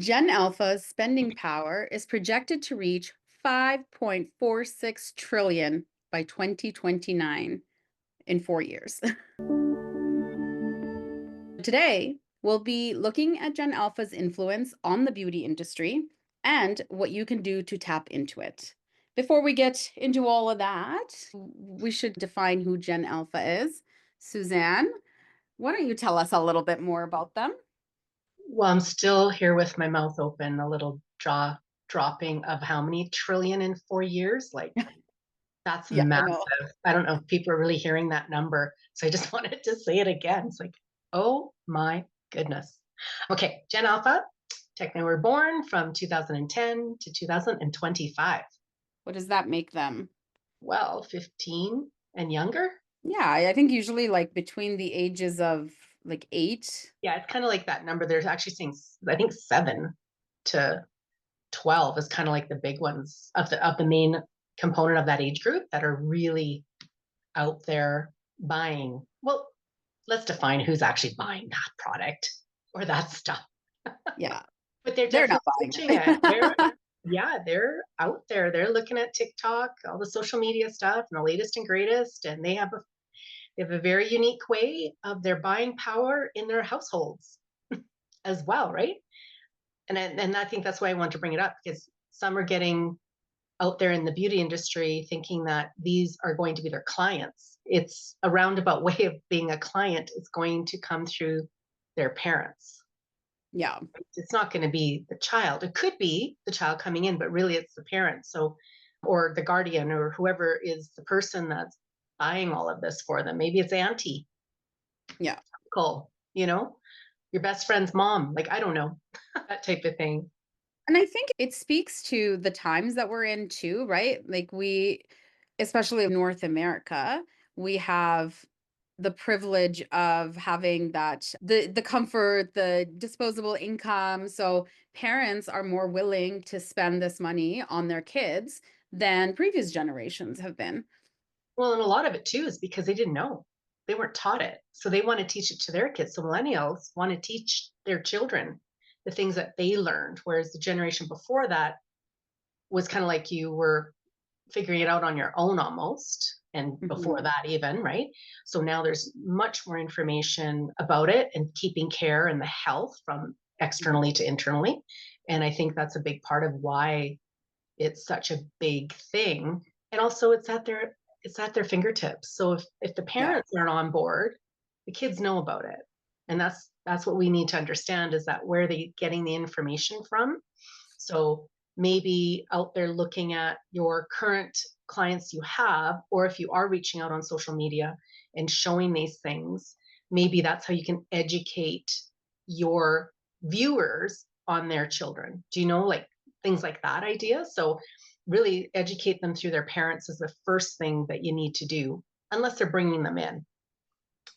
Gen Alpha's spending power is projected to reach 5.46 trillion by 2029 in 4 years. Today, we'll be looking at Gen Alpha's influence on the beauty industry and what you can do to tap into it. Before we get into all of that, we should define who Gen Alpha is. Suzanne, why don't you tell us a little bit more about them? Well, I'm still here with my mouth open, a little jaw dropping of how many trillion in 4 years. Like, that's Yeah, I know. massive. I don't know if people are really hearing that number. So I just wanted to say it again. It's like, oh my goodness. Okay, Gen Alpha, technically we're born from 2010 to 2025. What does that make them? Well, 15 and younger. Yeah, I think usually like between the ages of like 8. Yeah, it's kind of like that number. There's actually saying, I think 7 to 12 is kind of like the big ones of the main component of that age group that are really out there buying. Well, let's define who's actually buying that product or that stuff. Yeah, But they're they're not definitely buying pushing it. it. They're out there. They're looking at TikTok, all the social media stuff, and the latest and greatest. And they have a very unique way of their buying power in their households as well, right? And I think that's why I want to bring it up because some are getting out there in the beauty industry thinking that these are going to be their clients. It's a roundabout way of being a client. It's going to come through their parents. Yeah, It's not going to be the child. It could be the child coming in, but really it's the parent. So, or the guardian or whoever is the person that's buying all of this for them. Maybe it's auntie, yeah. uncle, your best friend's mom. Like, I don't know, that type of thing. And I think it speaks to the times that we're in too, right? Like especially in North America, we have the privilege of having the comfort, the disposable income. So parents are more willing to spend this money on their kids than previous generations have been. Well, and a lot of it too is because they didn't know. They weren't taught it. So they want to teach it to their kids. So millennials want to teach their children the things that they learned, whereas the generation before that was kind of like you were figuring it out on your own almost. And before Mhm. that, even, right? So now there's much more information about it and keeping care and the health from externally to internally. And I think that's a big part of why it's such a big thing. And also it's at their fingertips. So if the Yeah. parents aren't on board, the kids know about it. And that's what we need to understand is that where they getting the information from. So maybe out there looking at your current clients you have, or if you are reaching out on social media and showing these things, maybe that's how you can educate your viewers on their children. Do you know, like things like that idea? So really educate them through their parents is the first thing that you need to do, unless they're bringing them in.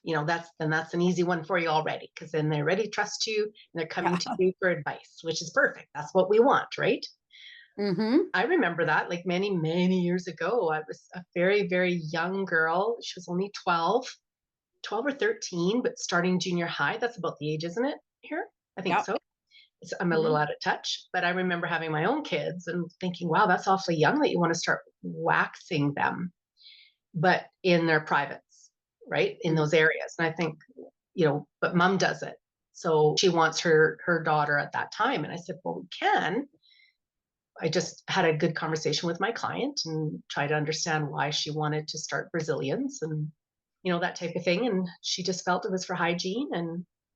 That's an easy one for you already because then they already trust you and they're coming Yeah. to you for advice, which is perfect. That's what we want, right? Mhm. I remember that like many, many years ago. I was a very, very young girl. She was only 12 or 13, but starting junior high. That's about the age, isn't it? Here? I think Yep. so. I'm a little Mhm. out of touch, but I remember having my own kids and thinking, wow, that's awfully young that you want to start waxing them, but in their privates, right? In Mhm. those areas. And I think, but mom does it. So she wants her daughter at that time. And I said, well, we can. I just had a good conversation with my client and try to understand why she wanted to start Brazilians and that type of thing. And she just felt it was for hygiene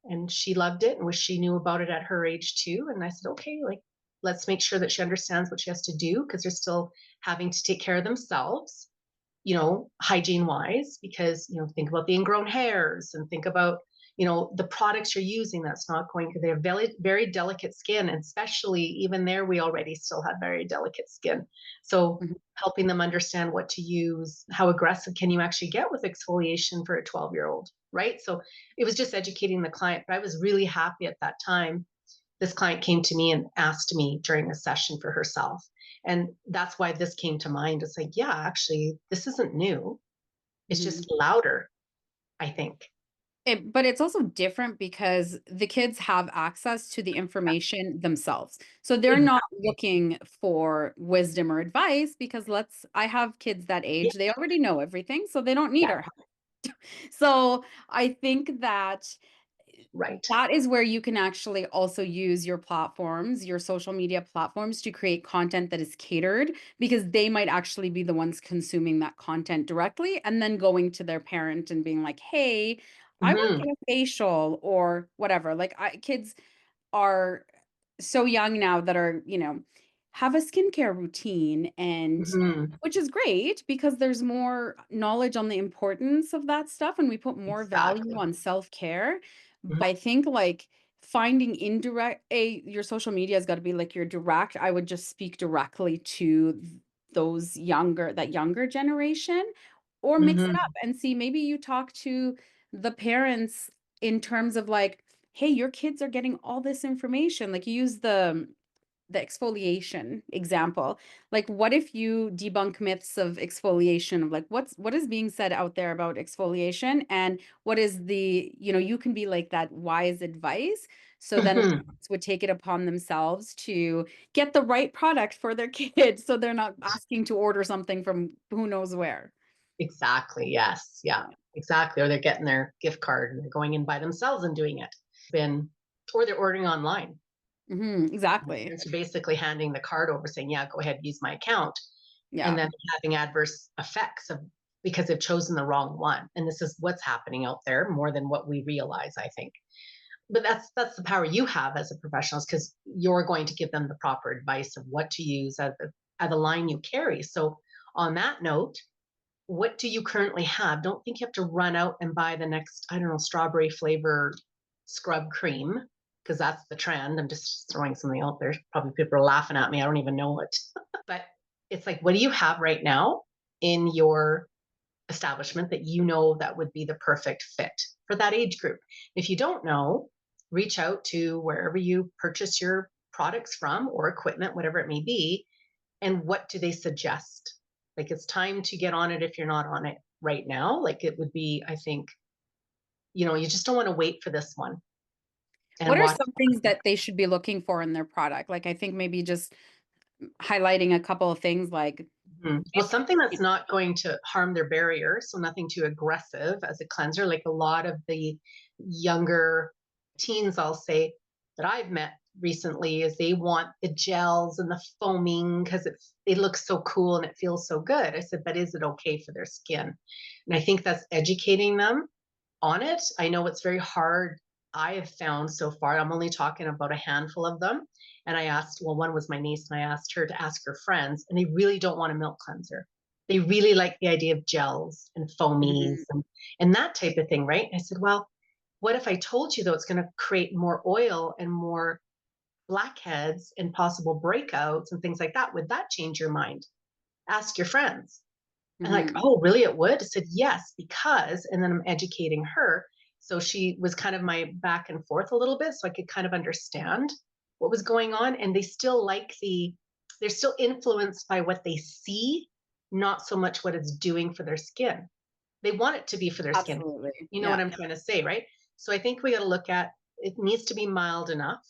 and she loved it and wish she knew about it at her age too. And I said, okay, like let's make sure that she understands what she has to do because they're still having to take care of themselves, hygiene wise, because, think about the ingrown hairs and think about, the products you're using that's not going to, they have very, very delicate skin. And especially even there, we already still have very delicate skin. So Mhm. helping them understand what to use, how aggressive can you actually get with exfoliation for a 12-year-old, right? So it was just educating the client, but I was really happy at that time this client came to me and asked me during a session for herself. And that's why this came to mind. It's like, yeah, actually, this isn't new. It's just Mhm. louder, I think. But it's also different because the kids have access to the information themselves. So they're not Exactly. looking for wisdom or advice because I have kids that Yeah, age, they already know everything, so they don't need yeah, our help. So I think that right. that is where you can actually also use your platforms, your social media platforms to create content that is catered because they might actually be the ones consuming that content directly and then going to their parent and being like, "Hey, I want to Mhm, get a facial," or whatever. Kids are so young now that are, have a skincare routine and mhm. which is great because there's more knowledge on the importance of that stuff and we put more value Exactly. on self-care. Mhm, But I think like finding your social media has got to be like your direct. I would just speak directly to that younger generation or mix it up mhm, and see maybe you talk to the parents in terms of like, hey, your kids are getting all this information. Like you use the exfoliation example. Like what if you debunk myths of exfoliation of like what is being said out there about exfoliation and what is you can be like that wise advice. So then mhm. parents would take it upon themselves to get the right product for their kids so they're not asking to order something from who knows where. Exactly, yes, yeah, Yeah. exactly, or they're getting their gift card and they're going in by themselves and doing it. Been or they're ordering online. Exactly. Parents are basically handing the card over saying, "Yeah, go ahead, use my account," and Yeah. then having adverse effects of because they've chosen the wrong one, and this is what's happening out there more than what we realize, I think. But that's the power you have as a professional, because you're going to give them the proper advice of what to use at the line you carry. So on that note, what do you currently have? Don't think you have to run out and buy the next, I don't know, strawberry flavor scrub cream, because that's the trend. I'm just throwing something out there. Probably people are laughing at me. I don't even know it. But it's like, what do you have right now in your establishment that you know that would be the perfect fit for that age group? If you don't know, reach out to wherever you purchase your products from or equipment, whatever it may be, and what do they suggest? Like it's time to get on it if you're not on it right now. Like it would be, I think, you just don't want to wait for this one and What are watch. some things that they should be looking for in their product? Like I think maybe just highlighting a couple of things like Mhm. Well, something that's not going to harm their barrier, so nothing too aggressive as a cleanser. Like a lot of the younger teens, I'll say, that I've met recently, is they want the gels and the foaming because it looks so cool and it feels so good. I said, but is it okay for their skin? And I think that's educating them on it. I know it's very hard. I have found so far, I'm only talking about a handful of them. And I asked, well, one was my niece, and I asked her to ask her friends, and they really don't want a milk cleanser. They really like the idea of gels and foamies Mhm, and that type of thing, right? And I said, well, what if I told you, though, it's going to create more oil and more blackheads and possible breakouts and things like that? Would that change your mind? Ask your friends. And like, mhm. oh, really? It would? I said, yes, because, and then I'm educating her. So she was kind of my back and forth a little bit so I could kind of understand what was going on. And they still they're still influenced by what they see, not so much what it's doing for their skin. They want it to be for their skin. Absolutely. You know what Yeah. I'm trying to say, right? So I think we got to look at it needs to be mild enough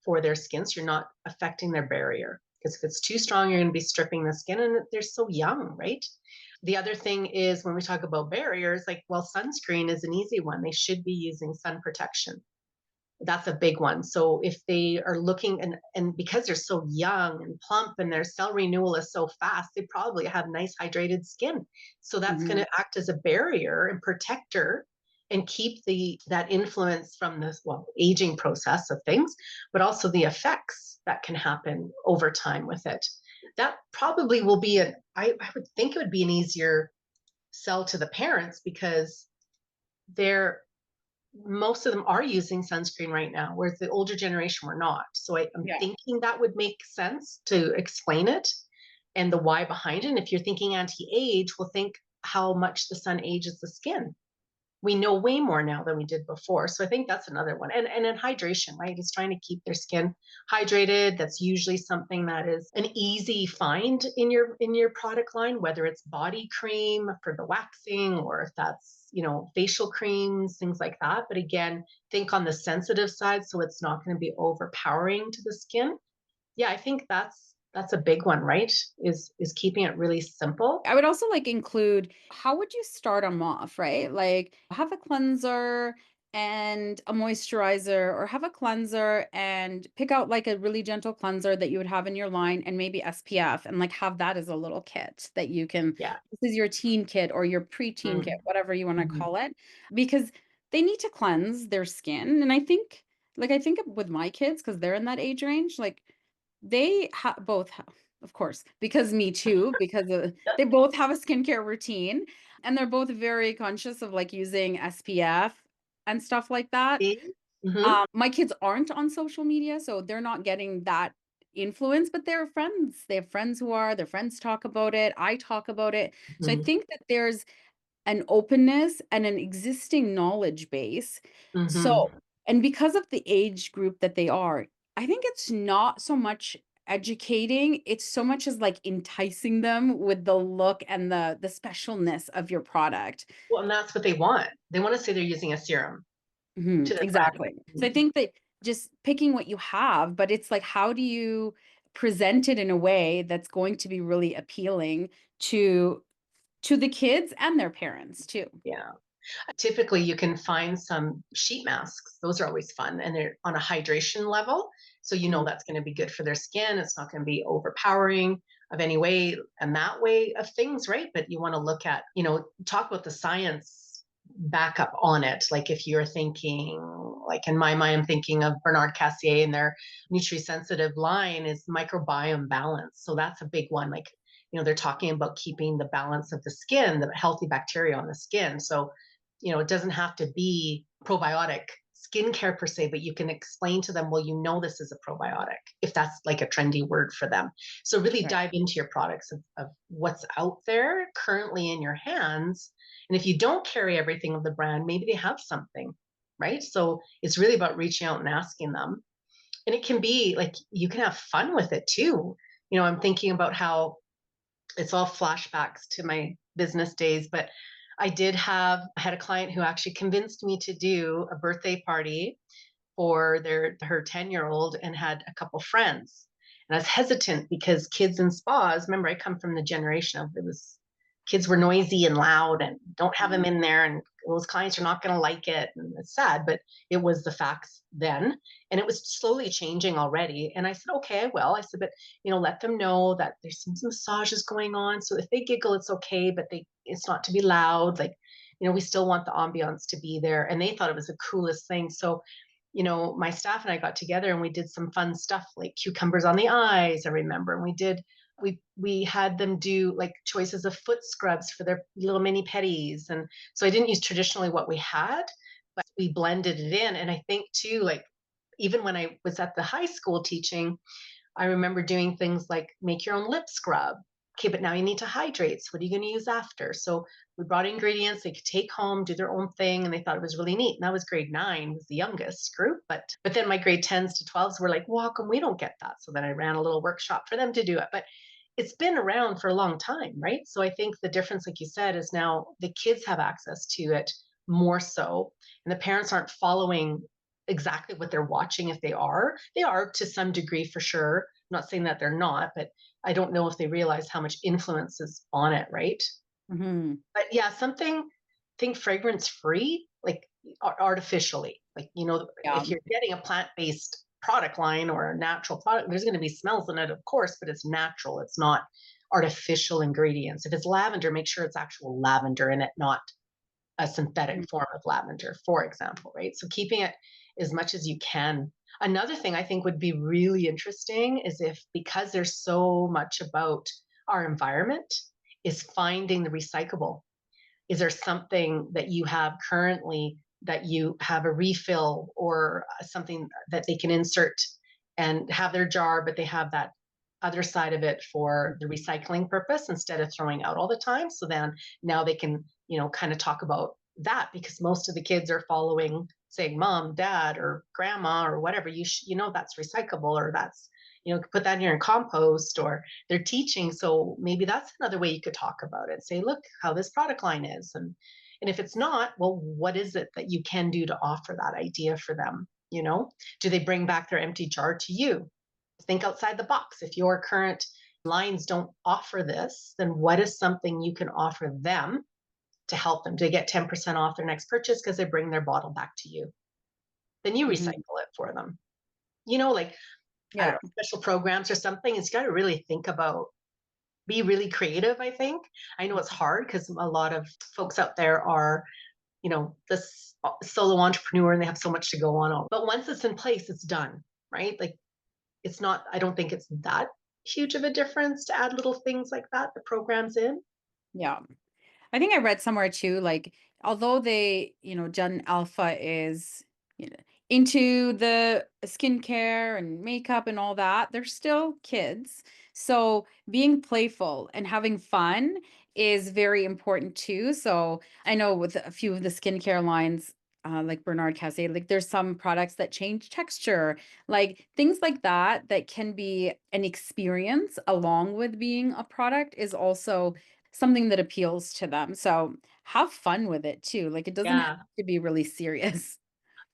for their skin so you're not affecting their barrier. Because if it's too strong, you're going to be stripping the skin and they're so young, right? The other thing is when we talk about barriers, like, well, sunscreen is an easy one. They should be using sun protection. That's a big one. So if they are looking and because they're so young and plump and their cell renewal is so fast, they probably have nice hydrated skin. So that's going Mhm. to act as a barrier and protector and keep that influence from this aging process of things, but also the effects that can happen over time with it. That probably will be I would think it would be an easier sell to the parents because they're most of them are using sunscreen right now, whereas the older generation were not. So I'm Yeah. thinking that would make sense to explain it and the why behind it. And if you're thinking anti-age, well, think how much the sun ages the skin. we know way more now than we did before. So I think that's another one. And then hydration, right? Is trying to keep their skin hydrated. That's usually something that is an easy find in your product line, whether it's body cream for the waxing or if that's, facial creams, things like that. But again, think on the sensitive side so it's not going to be overpowering to the skin. Yeah, I think that's a big one, right? Is keeping it really simple. I would also like include how would you start them off, right? Like have a cleanser and a moisturizer, or have a cleanser and pick out like a really gentle cleanser that you would have in your line and maybe SPF, and like have that as a little kit that you can, Yeah. this is your teen kit or your preteen kit, Mm. whatever you want to Mhm. call it, because they need to cleanse their skin. And I think with my kids, because they're in that age range, like both have, of course, because me too, because they both have a skincare routine and they're both very conscious of like using SPF and stuff like that. See? Mhm. My kids aren't on social media, so they're not getting that influence, but they're friends. They have friends who are, their friends talk about it. I talk about it. So I Mhm. think that there's an openness and an existing knowledge base. Mhm. So, and because of the age group that they are, I think it's not so much educating, it's so much as like enticing them with the look and the specialness of your product. Well, and that's what they want. They wanna say they're using a serum to Mhm, their friend. exactly. So I Mhm. think that just picking what you have, but it's like, how do you present it in a way that's going to be really appealing to the kids and their parents too? Yeah. Typically, you can find some sheet masks. Those are always fun, and they're on a hydration level, so Mhm. that's gonna be good for their skin. It's not gonna be overpowering of any way and that way of things, right? But you wanna look at, talk about the science backup on it. Like, if you're thinking like, in my mind, I'm thinking of Bernard Cassier and their Nutri-Sensitive line is microbiome balance. So that's a big one. Like, they're talking about keeping the balance of the skin, the healthy bacteria on the skin. So it doesn't have to be probiotic skincare per se, but you can explain to them, well, this is a probiotic, if that's like a trendy word for them. So really Right. dive into your products of what's out there currently in your hands. And if you don't carry everything of the brand, maybe they have something, right? So it's really about reaching out and asking them. And it can be like you can have fun with it too. I'm thinking about how it's all flashbacks to my business days, but I had a client who actually convinced me to do a birthday party for her 10-year-old and had a couple friends. And I was hesitant because kids in spas, remember I come from the generation of it was kids were noisy and loud and don't have them Mhm. in there and those clients are not going to like it and it's sad, but it was the facts then and it was slowly changing already. And I said, okay, I will. I said, but let them know that there's some massages going on. So if they giggle, it's okay, but it's not to be loud. Like, we still want the ambiance to be there. And they thought it was the coolest thing. So my staff and I got together and we did some fun stuff like cucumbers on the eyes, I remember. And we had them do like choices of foot scrubs for their little mini petties. And so I didn't use traditionally what we had, but we blended it in. And I think too, like even when I was at the high school teaching, I remember doing things like make your own lip scrub. Okay, but now you need to hydrate. So what are you going to use after? So we brought ingredients they could take home, do their own thing, and they thought it was really neat. And that was grade 9, was the youngest group. But then my grade 10s to 12s were like, well, how come we don't get that? So then I ran a little workshop for them to do it. But it's been around for a long time, right? So I think the difference, like you said, is now the kids have access to it more so, and the parents aren't following exactly what they're watching. If they are to some degree for sure. I'm not saying that they're not, but I don't know if they realize how much influence is on it, right? Mhm. But yeah, think fragrance free, like artificially. Like, Yeah. if you're getting a plant based product line or a natural product, there's going to be smells in it, of course, but it's natural. It's not artificial ingredients. If it's lavender, make sure it's actual lavender in it, not a synthetic Mhm. form of lavender, for example, right? So keeping it as much as you can. Another thing I think would be really interesting is if, because there's so much about our environment, is finding the recyclable. Is there something that you have currently that you have a refill or something that they can insert and have their jar, but they have that other side of it for the recycling purpose instead of throwing out all the time? So then now they can, kind of talk about that because most of the kids are following saying mom, dad, or grandma or whatever. You know that's recyclable, or that's, put that in your compost, or they're teaching. So maybe that's another way you could talk about it. Say, look how this product line is, and if it's not, well, what is it that you can do to offer that idea for them? Do they bring back their empty jar to you? Think outside the box. If your current lines don't offer this, then what is something you can offer them to help them to get 10% off their next purchase because they bring their bottle back to you? Then you Mhm. recycle it for them. Like, I don't Yeah. know, special programs or something. It's got to really think about, be really creative, I think. I know it's hard because a lot of folks out there are, this solo entrepreneur and they have so much to go on. But once it's in place, it's done, right? Like, it's not, I don't think it's that huge of a difference to add little things like that, the programs in. Yeah. I think I read somewhere too, like, although Gen Alpha is, you know, into the skincare and makeup and all that, they're still kids. So being playful and having fun is very important too. So I know with a few of the skincare lines, like Bernard Cassier, like there's some products that change texture, like things like that, that can be an experience along with being a product is also something that appeals to them. So have fun with it too. Like it doesn't have Yeah. to be really serious.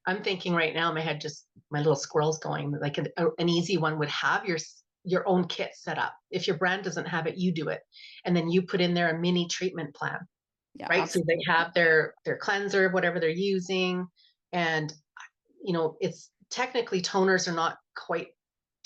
I'm thinking right now, in my head, just my little squirrel's going. Like an easy one would have your own kit set up. If your brand doesn't have it, you do it, and then you put in there a mini treatment plan, Yeah, right? So they absolutely. have their cleanser, whatever they're using, and it's technically toners are not quite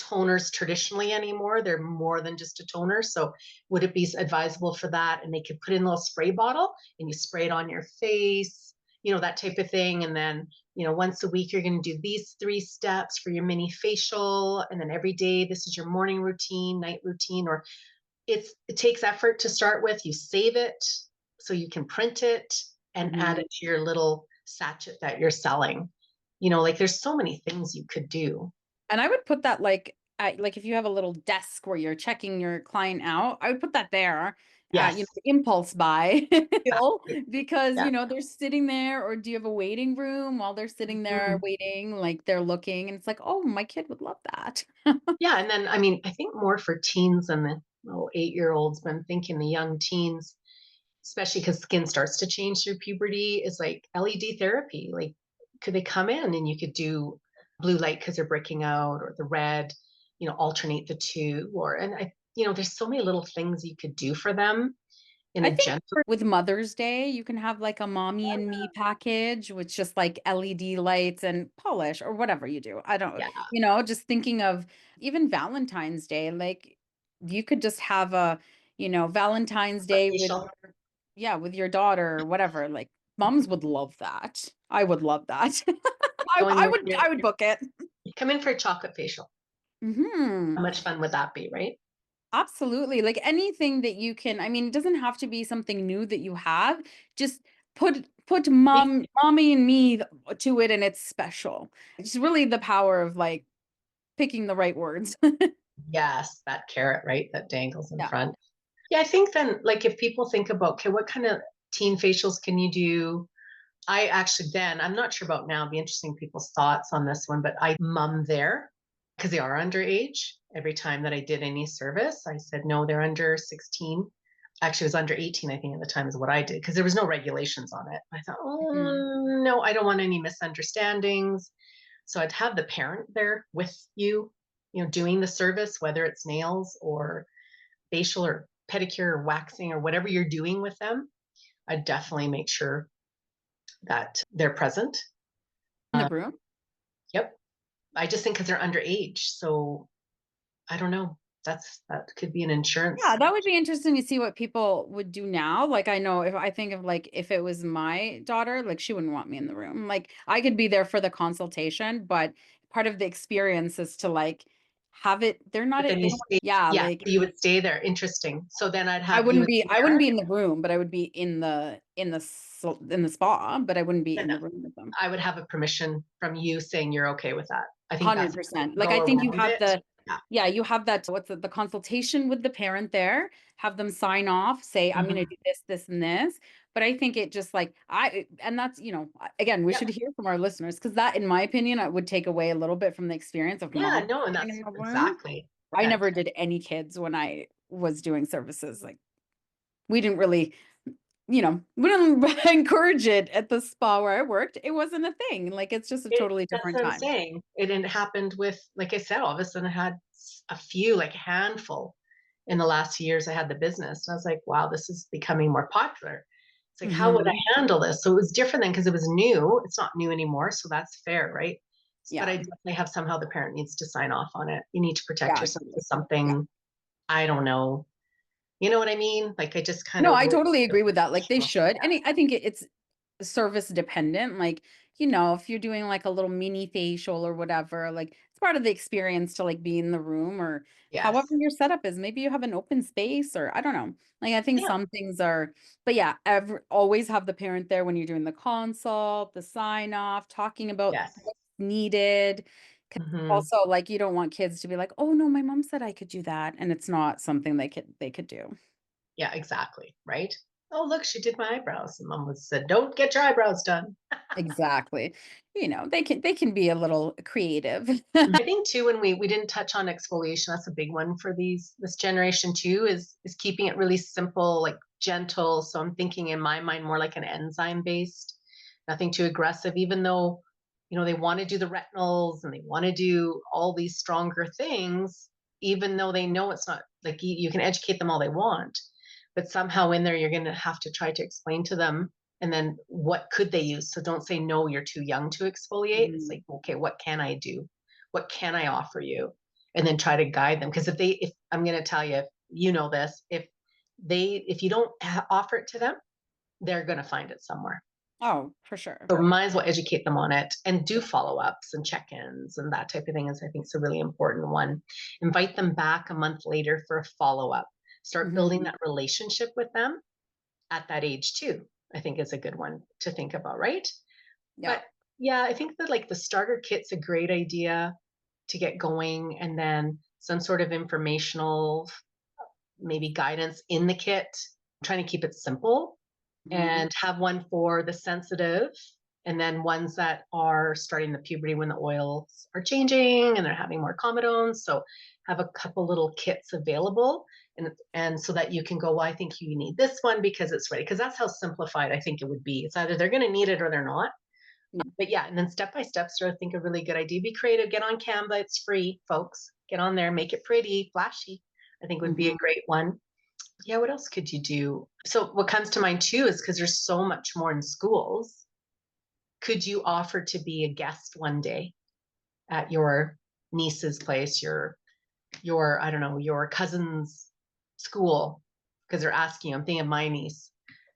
toners traditionally anymore. They're more than just a toner. So would it be advisable for that? And they could put in a little spray bottle and you spray it on your face, that type of thing. And then, once a week, you're going to do these 3 steps for your mini facial. And then every day, this is your morning routine, night routine, or it takes effort to start with. You save it so you can print it and add Mhm. it to your little sachet that you're selling. Like there's so many things you could do. And I would put that like at, like if you have a little desk where you're checking your client out, I would put that there. Yes, The impulse buy, exactly. because Yeah. they're sitting there, or do you have a waiting room while they're sitting there Mhm. waiting, like they're looking, and it's like, oh, my kid would love that. Yeah. And then, I mean, I think more for teens than the 8-year olds, but I'm thinking the young teens, especially because skin starts to change through puberty, is like LED therapy. Like, could they come in and you could do blue light because they're breaking out, or the red, alternate the two, and there's so many little things you could do for them in I a think gentle. with Mother's Day, you can have like a mommy and me package with just like LED lights and polish or whatever you do. I don't, Yeah, just thinking of even Valentine's Day, like you could just have a, Valentine's a Day with, facial. yeah, with your daughter or whatever. Like moms would love that. I would love that. I, Going I in, would, I would book it. come in for a chocolate facial. Hmm. How much fun would that be, right? Absolutely. Like anything that you can, I mean, it doesn't have to be something new that you have. Just put mommy and me to it and it's special. It's really the power of like picking the right words. Yes, that carrot, right? That dangles in Yeah. front. Yeah, I think then, like, if people think about, okay, what kind of teen facials can you do? I actually, then, I'm not sure about now, it'd be interesting people's thoughts on this one, but I mum there because they are underage. Every time that I did any service, I said, no, they're under 16. Actually, it was under 18, I think, at the time is what I did because there was no regulations on it. I thought, Mhm. oh, no, I don't want any misunderstandings. So I'd have the parent there with you, doing the service, whether it's nails or facial or pedicure or waxing or whatever you're doing with them. I'd definitely make sure that they're present. In the Uh, room. yep. I just think because they're underage. So I don't know. That could be an Yeah, insurance. that would be interesting to see what people would do now. Like I know if I think of like if it was my daughter, like she wouldn't want me in the room. Like I could be there for the consultation, but part of the experience is to like have it. They're not But then they you don't stay, yeah, yeah, like you would stay there. Interesting. So then I'd I have you wouldn't in be I wouldn't there. be in the room, but I would be in the spa, but I wouldn't be in Then the room with them. I would have a permission from you saying you're okay with that. I think that's 100%. how Like to I go think you around have it. Yeah. yeah, you have that, what's it, the consultation with the parent there, have them sign off, say, I'm gonna Mhm. do this, this, and this. But I think it just like and that's, again, we Yep. should hear from our listeners, because that, in my opinion, would take away a little bit from the experience of Yeah, mom no, and sitting that's in the room. exactly. I Yeah, never did any kids when I was doing services. Like, we didn't really, we didn't encourage it at the spa where I worked. It wasn't a thing. Like, it's just a totally that's different what I'm time. saying. It happened with, like I said, all of a sudden I had a few, like a handful in the last few years I had the business. And I was like, wow, this is becoming more popular. It's like, how would Hmm. I handle this? So it was different then because it was new. It's not new anymore. So that's fair, right? But Yeah. I definitely have somehow the parent needs to sign off on it. You need to protect Yeah. yourself Totally. with Yeah. something, I don't know. You know what I mean? Like I just kind No, of I worry. totally agree with that. Like, they should. And I think it's service dependent. Like, if you're doing like a little mini facial or whatever, like, it's part of the experience to like be in the room, or however Yes. your setup is. Maybe you have an open space, or I don't know. Like, I think Yeah. some things are, but yeah, always have the parent there when you're doing the consult, the sign off, talking about Yes. what's needed. 'Cause Hmm. also, like, you don't want kids to be like, oh no, my mom said I could do that. And it's not something they could do. Yeah, exactly. Right. Oh, look, she did my eyebrows. And mom was said, don't get your eyebrows done. Exactly. They can be a little creative. I think too, when we didn't touch on exfoliation, that's a big one for this generation too, is keeping it really simple, like gentle. So I'm thinking in my mind more like an enzyme based, nothing too aggressive, even though, they want to do the retinols and they want to do all these stronger things, even though they know it's not like you can educate them all they want, but somehow in there you're going to have to try to explain to them, and then what could they use? So don't say no, you're too young to exfoliate. It's Mhm. like, okay, what can I do? What can I offer you? And then try to guide them, because if I'm going to tell you, if you know this, if you don't offer it to them, they're going to find it somewhere. Oh, for sure. So might as well educate them on it and do follow-ups and check-ins and that type of thing, is I think is a really important one. Invite them back a month later for a follow-up. Start building Mhm. that relationship with them at that age too. I think is a good one to think about, right? Yeah. But yeah, I think that like the starter kit's a great idea to get going, and then some sort of informational, maybe guidance in the kit. I'm trying to keep it simple Mhm. and have one for the sensitive, and then ones that are starting the puberty when the oils are changing and they're having more comedones. So have a couple little kits available, and so that you can go, well, I think you need this one because it's ready. Because that's how simplified I think it would be. It's either they're going to need it or they're not. Yeah. But yeah, and then step by step, so I think a really good idea. Be creative, get on Canva, it's free, folks. Get on there, make it pretty, flashy. I think would be a Mhm. great one. Yeah, what else could you do? So what comes to mind too is because there's so much more in schools. Could you offer to be a guest one day at your niece's place, your I don't know, your cousin's school? Because they're asking you. I'm thinking of my niece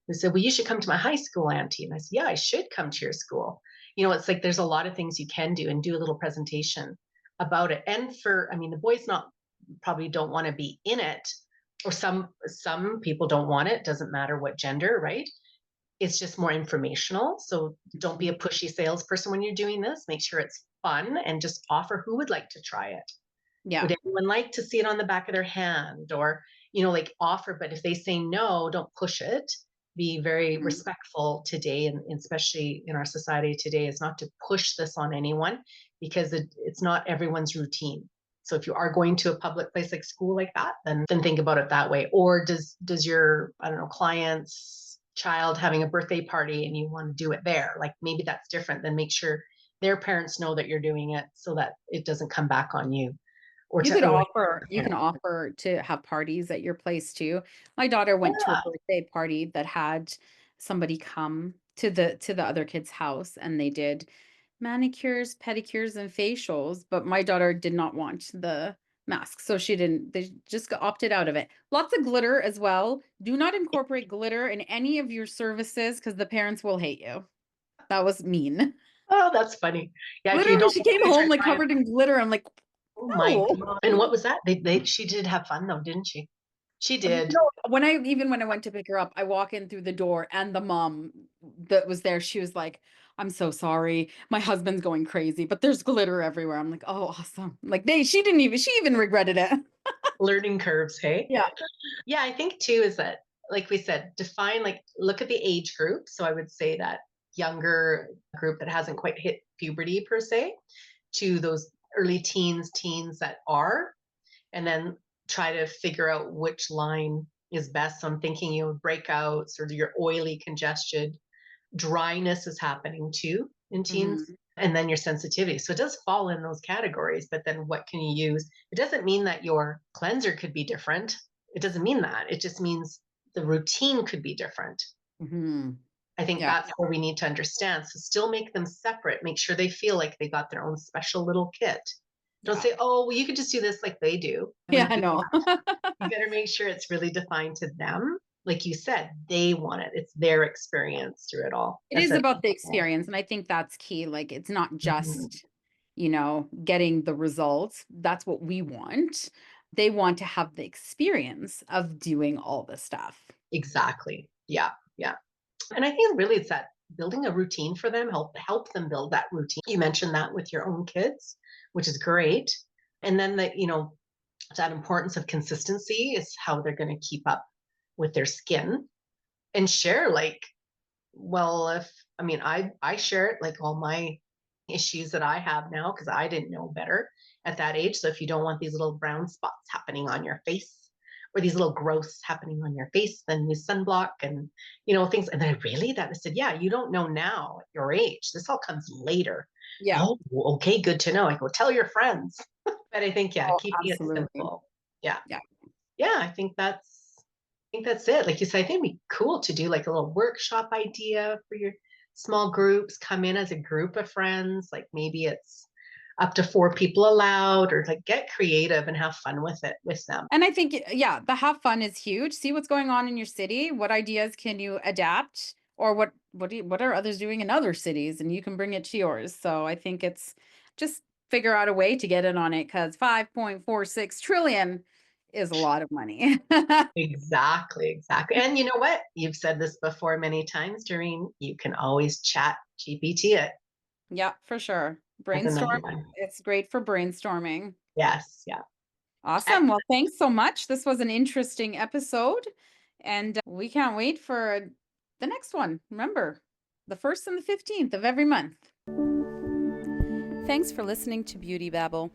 who said, well, you should come to my high school, auntie. And I said, yeah, I should come to your school. It's like there's a lot of things you can do, and do a little presentation about it. And I mean, the boys not probably don't want to be in it, or some people don't want it. Doesn't matter what gender, right? It's just more informational. So don't be a Mhm. pushy salesperson when you're doing this. Make sure it's fun and just offer who would like to try it. Yeah. Would anyone like to see it on the back of their hand? Or, like offer, but if they say no, don't push it. Be very Mhm. respectful today, and especially in our society today, is not to push this on anyone, because it's not everyone's routine. So if you are going to a public place like school like that, then think about it that way. Or does your, I don't know, client's child having a birthday party and you want to do it there? Like maybe that's different. Then make sure their parents know that you're doing it so that it doesn't come back on you, or You to could ruin offer you it. can offer to have parties at your place too. My daughter went to a Yeah. birthday party that had somebody come to the other kid's house, and they did manicures, pedicures, and facials, but my daughter did not want the mask, so she didn't. They just opted out of it. Lots of glitter as well. Do not incorporate glitter in any of your services, because the parents will hate you. That was mean. Oh, that's funny. Yeah, if you Literally, don't she want came to use home your like client. covered in glitter. I'm like, Oh my no. God. And what was that? She did have fun though, didn't she? She did. No, when I went to pick her up, I walk in through the door, and the mom that was there, she was like, I'm so sorry. My husband's going crazy, but there's glitter everywhere. I'm like, oh, awesome. Like she even regretted it. Learning curves, hey? Yeah. Yeah, I think too is that, like we said, define, like, look at the age group. So I would say that younger group that hasn't quite hit puberty per se, to those early teens that are, and then try to figure out which line is best. So I'm thinking, breakouts or your oily congestion, dryness is happening too in teens, Mhm. and then your sensitivity. So it does fall in those categories, but then what can you use? It doesn't mean that your cleanser could be different. It doesn't mean that. It just means the routine could be different. Mhm. I think Yeah. that's what we need to understand. So still make them separate, make sure they feel like they got their own special little kit. Don't Yeah. say, oh, well, you could just do this like they do. Yeah, Like I know. you better make sure it's really defined to them. Like you said, they want it. It's their experience through it all. It That's is it. about the experience, and I think that's key. Like, it's not Mhm. just, getting the results. That's what we want. They want to have the experience of doing all the stuff. Exactly. Yeah. Yeah. And I think really it's that building a routine for them, help them build that routine. You mentioned that with your own kids, which is great. And then that importance of consistency is how they're going to keep up with their skin, and share, like, well, if I mean, I share it, like, all my issues that I have now, because I didn't know better at that age. So if you don't want these little brown spots happening on your face, or these little growths happening on your face, then use sunblock and things. And then I said, yeah, you don't know now at your age. This all comes later. Yeah. Oh, okay, good to know. I go tell your friends. But I think, yeah, Oh, keeping it absolutely. simple. Yeah. Yeah. Yeah, I think that's it. Like you said, I think it'd be cool to do like a little workshop idea for your small groups. Come in as a group of friends. Like maybe it's up to 4 people allowed, or like get creative and have fun with it with them. And I think, yeah, the have fun is huge. See what's going on in your city. What ideas can you adapt, or what are others doing in other cities, and you can bring it to yours. So I think it's just figure out a way to get in on it, because 5.46 trillion is a lot of money. Exactly, exactly. And you know what? You've said this before many times, Doreen. You can always chat GPT it Yeah, for sure. as Brainstorm. another one. It's great for brainstorming. Yes, yeah. Awesome. Well, thanks so much. This was an interesting episode, and we can't wait for the next one. Remember, the 1st and the 15th of every month. Thanks for listening to Beauty Babble.